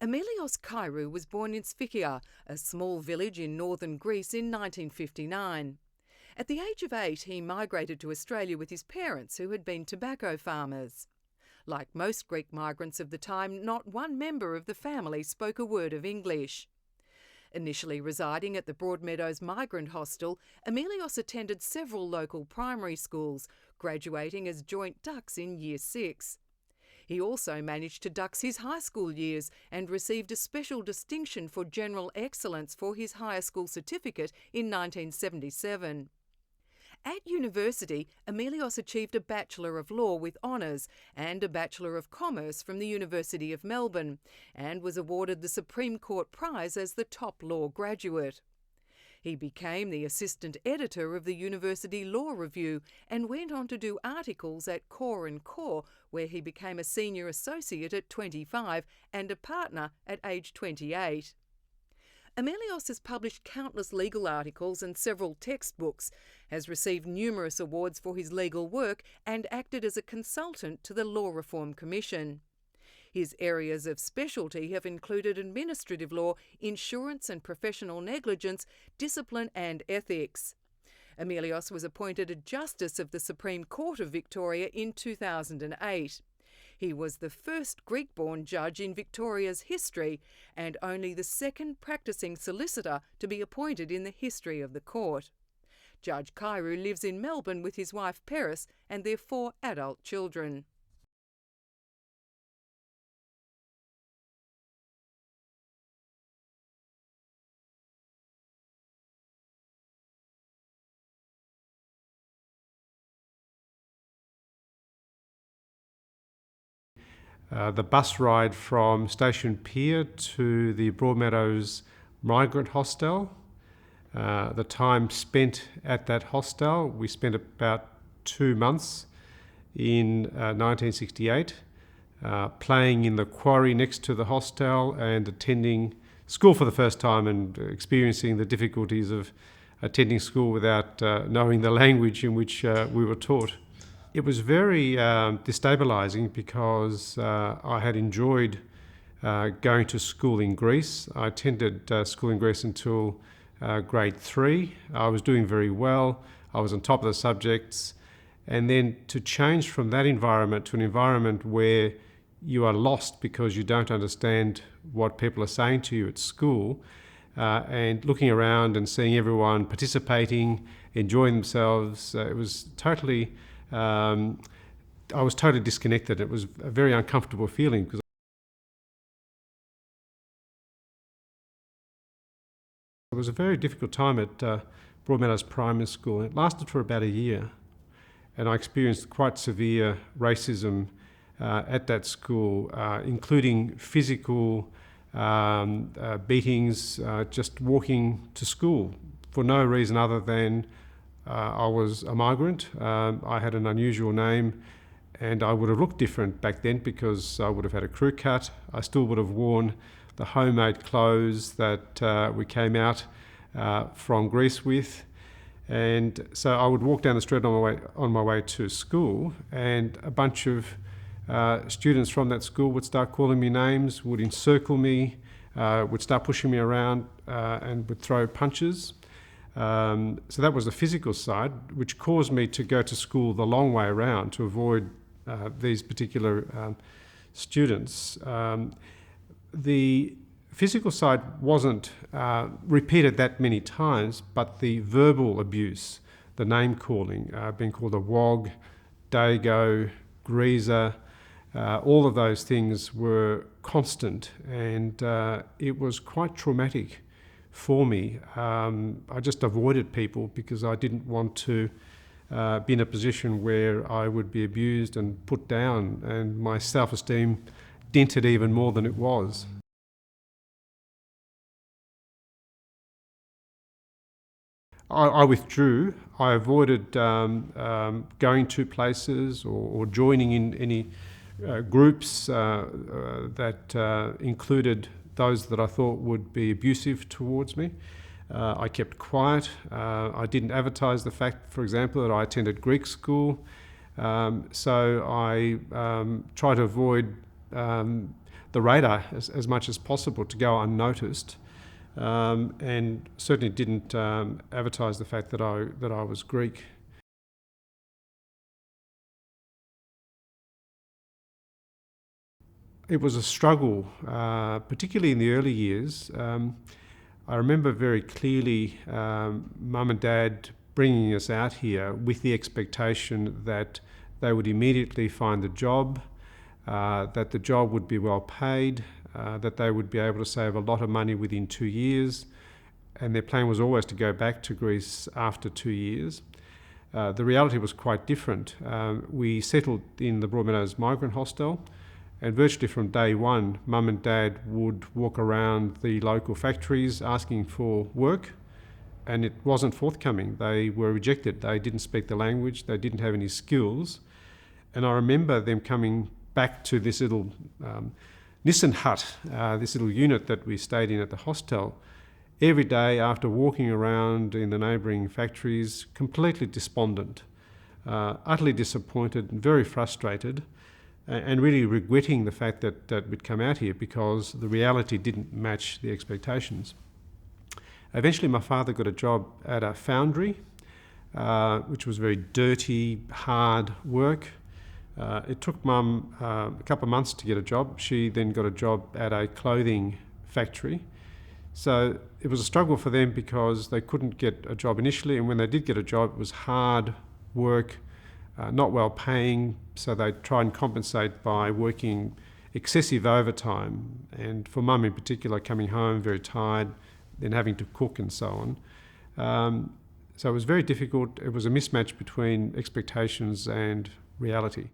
Emilios Kyrou was born in Sfikia, a small village in northern Greece, in 1959. At the age of 8, he migrated to Australia with his parents, who had been tobacco farmers. Like most Greek migrants of the time, not one member of the family spoke a word of English. Initially residing at the Broadmeadows migrant hostel, Emilios attended several local primary schools, graduating as joint dux in Year 6. He also managed to dux his high school years and received a special distinction for general excellence for his higher school certificate in 1977. At university, Emilios achieved a Bachelor of Law with honours and a Bachelor of Commerce from the University of Melbourne, and was awarded the Supreme Court Prize as the top law graduate. He became the assistant editor of the University Law Review and went on to do articles at Core and Core, where he became a senior associate at 25 and a partner at age 28. Emilios has published countless legal articles and several textbooks, has received numerous awards for his legal work, and acted as a consultant to the Law Reform Commission. His areas of specialty have included administrative law, insurance and professional negligence, discipline and ethics. Emilios was appointed a Justice of the Supreme Court of Victoria in 2008. He was the first Greek-born judge in Victoria's history and only the second practising solicitor to be appointed in the history of the court. Judge Kyrou lives in Melbourne with his wife Paris and their 4 adult children. The bus ride from Station Pier to the Broadmeadows migrant hostel. The time spent at that hostel, we spent about 2 months in 1968, playing in the quarry next to the hostel and attending school for the first time and experiencing the difficulties of attending school without knowing the language in which we were taught. It was very destabilising because I had enjoyed going to school in Greece. I attended school in Greece until grade 3. I was doing very well. I was on top of the subjects. And then to change from that environment to an environment where you are lost because you don't understand what people are saying to you at school, and looking around and seeing everyone participating, enjoying themselves, it was totally... I was totally disconnected. It was a very uncomfortable feeling because it was a very difficult time at Broadmeadows Primary School. It lasted for about a year, and I experienced quite severe racism at that school, including physical beatings, just walking to school for no reason other than I was a migrant. I had an unusual name, and I would have looked different back then because I would have had a crew cut. I still would have worn the homemade clothes that we came out from Greece with. And so I would walk down the street on my way to school, and a bunch of students from that school would start calling me names, would encircle me, would start pushing me around, and would throw punches. So that was the physical side, which caused me to go to school the long way around to avoid these particular students. The physical side wasn't repeated that many times, but the verbal abuse, the name calling, being called a wog, dago, greaser, all of those things were constant, and it was quite traumatic for me. I just avoided people because I didn't want to be in a position where I would be abused and put down, and my self-esteem dented even more than it was. I withdrew. I avoided going to places or joining in any groups that included those that I thought would be abusive towards me. I kept quiet. I didn't advertise the fact, for example, that I attended Greek school. So I tried to avoid the radar as much as possible to go unnoticed, and certainly didn't advertise the fact that I was Greek. It was a struggle, particularly in the early years. I remember very clearly Mum and Dad bringing us out here with the expectation that they would immediately find a job, that the job would be well paid, that they would be able to save a lot of money within 2 years, and their plan was always to go back to Greece after 2 years. The reality was quite different. We settled in the Broadmeadows migrant hostel, and virtually from day one, Mum and Dad would walk around the local factories asking for work, and it wasn't forthcoming. They were rejected. They didn't speak the language. They didn't have any skills. And I remember them coming back to this little Nissen hut, this little unit that we stayed in at the hostel, every day after walking around in the neighbouring factories, completely despondent, utterly disappointed and very frustrated, and really regretting the fact that we'd come out here because the reality didn't match the expectations. Eventually my father got a job at a foundry, which was very dirty, hard work. It took Mum a couple of months to get a job. She then got a job at a clothing factory. So it was a struggle for them because they couldn't get a job initially, and when they did get a job, it was hard work, not well paying, so they try and compensate by working excessive overtime, and for Mum in particular, coming home very tired, then having to cook and so on. So it was very difficult. It was a mismatch between expectations and reality.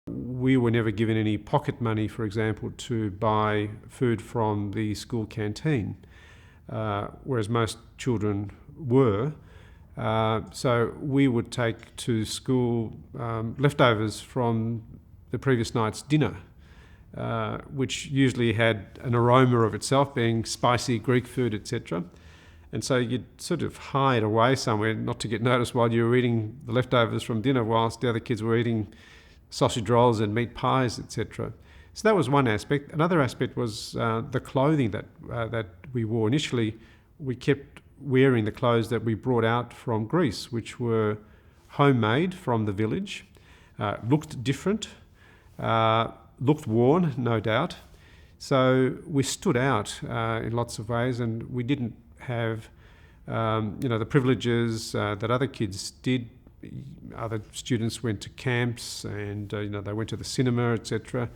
We were never given any pocket money, for example, to buy food from the school canteen, whereas most children were. So we would take to school leftovers from the previous night's dinner, which usually had an aroma of itself, being spicy Greek food, etc. And so you'd sort of hide away somewhere not to get noticed while you were eating the leftovers from dinner whilst the other kids were eating sausage rolls and meat pies, etc. So that was one aspect. Another aspect was the clothing that we wore. Initially, we kept wearing the clothes that we brought out from Greece, which were homemade from the village, looked different, looked worn, no doubt. So we stood out in lots of ways, and we didn't have the privileges that other kids did. Other students went to camps, and they went to the cinema, etc.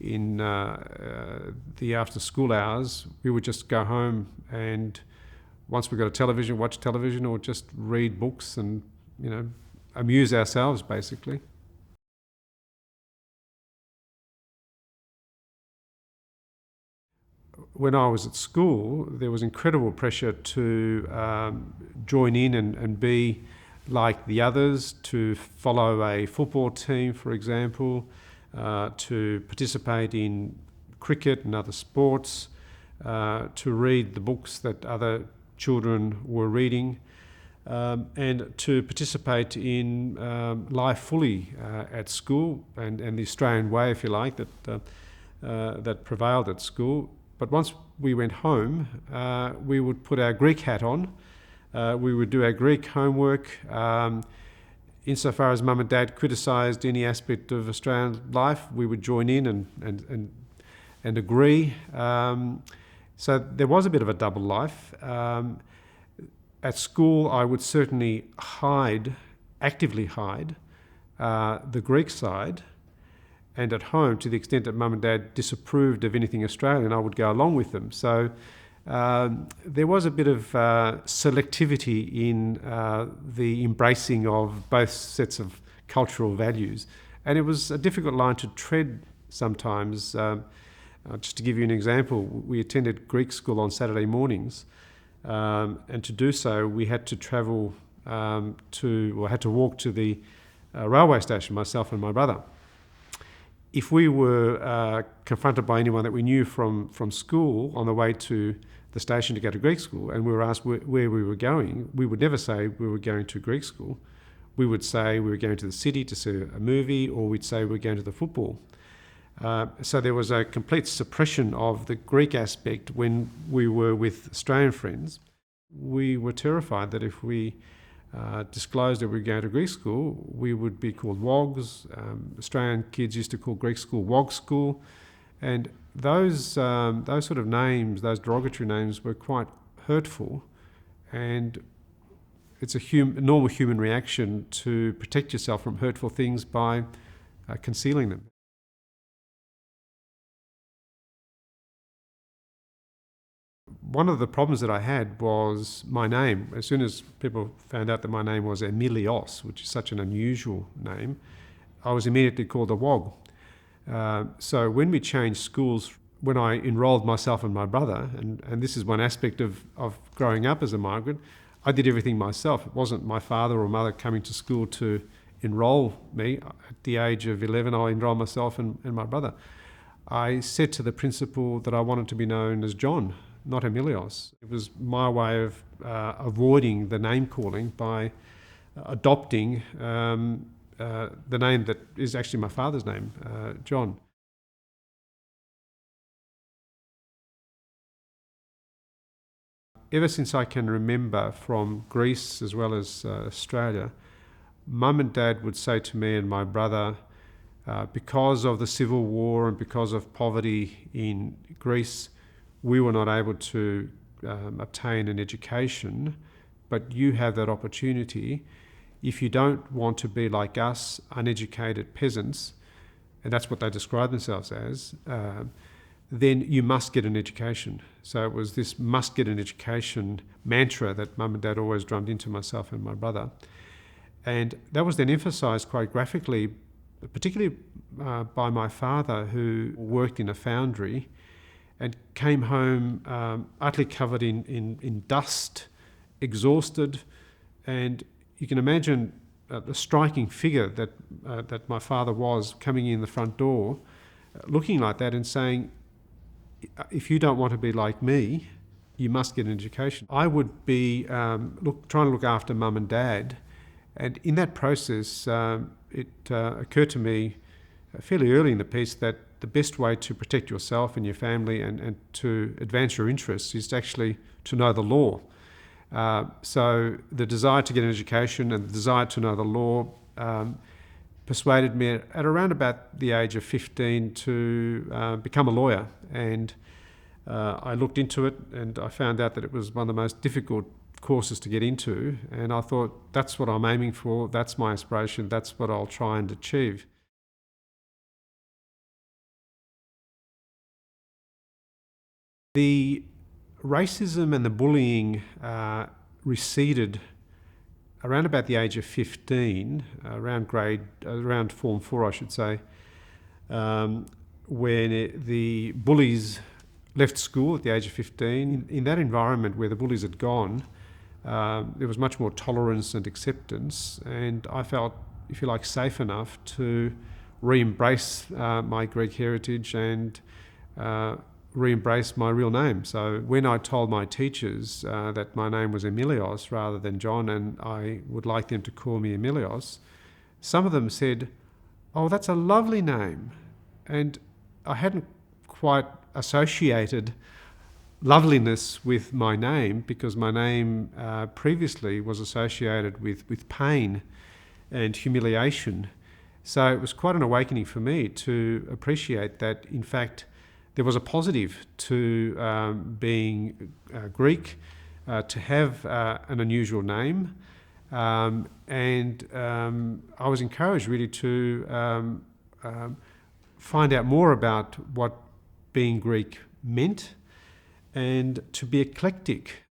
In the after-school hours, we would just go home, and once we got a television, watch television, or just read books and amuse ourselves, basically. When I was at school, there was incredible pressure to join in and be like the others, to follow a football team, for example, to participate in cricket and other sports, to read the books that other children were reading, and to participate in life fully at school and the Australian way, if you like, that prevailed at school. But once we went home, we would put our Greek hat on. We would do our Greek homework. Insofar as Mum and Dad criticised any aspect of Australian life, we would join in and agree. So there was a bit of a double life. At school, I would certainly actively hide the Greek side, and at home, to the extent that Mum and Dad disapproved of anything Australian, I would go along with them. So there was a bit of selectivity in the embracing of both sets of cultural values. And it was a difficult line to tread sometimes. Just to give you an example, we attended Greek school on Saturday mornings. And to do so, we had to travel had to walk to the railway station, myself and my brother. If we were confronted by anyone that we knew from school on the way to the station to go to Greek school, and we were asked where we were going, we would never say we were going to Greek school. We would say we were going to the city to see a movie, or we'd say we were going to the football. So there was a complete suppression of the Greek aspect when we were with Australian friends. We were terrified that if we disclosed that we were going to Greek school, we would be called wogs. Australian kids used to call Greek school wog school. And those sort of names, those derogatory names, were quite hurtful. And it's a normal human reaction to protect yourself from hurtful things by concealing them. One of the problems that I had was my name. As soon as people found out that my name was Emilios, which is such an unusual name, I was immediately called a wog. So when we changed schools, when I enrolled myself and my brother, and this is one aspect of growing up as a migrant, I did everything myself. It wasn't my father or mother coming to school to enrol me. At the age of 11, I enrolled myself and my brother. I said to the principal that I wanted to be known as John, not Emilios. It was my way of avoiding the name calling by adopting the name that is actually my father's name, John. Ever since I can remember, from Greece as well as Australia, Mum and Dad would say to me and my brother, because of the civil war and because of poverty in Greece, we were not able to obtain an education, but you have that opportunity. If you don't want to be like us, uneducated peasants, and that's what they describe themselves as, then you must get an education. So it was this must get an education mantra that Mum and Dad always drummed into myself and my brother. And that was then emphasised quite graphically, particularly by my father, who worked in a foundry and came home utterly covered in dust, exhausted. And you can imagine the striking figure that my father was, coming in the front door, looking like that and saying, if you don't want to be like me, you must get an education. I would be trying to look after Mum and Dad, and in that process it occurred to me fairly early in the piece that the best way to protect yourself and your family and to advance your interests is actually to know the law. So the desire to get an education and the desire to know the law persuaded me at around about the age of 15 to become a lawyer. And I looked into it and I found out that it was one of the most difficult courses to get into. And I thought, that's what I'm aiming for, that's my aspiration, that's what I'll try and achieve. The racism and the bullying receded around about the age of 15, around Form 4, I should say, when the bullies left school at the age of 15. In that environment where the bullies had gone, there was much more tolerance and acceptance, and I felt, if you like, safe enough to re-embrace my Greek heritage and re-embrace my real name. So when I told my teachers that my name was Emilios rather than John, and I would like them to call me Emilios, some of them said, "Oh, that's a lovely name." And I hadn't quite associated loveliness with my name, because my name previously was associated with pain and humiliation. So it was quite an awakening for me to appreciate that, in fact, there was a positive to being Greek, to have an unusual name, and I was encouraged really to find out more about what being Greek meant and to be eclectic.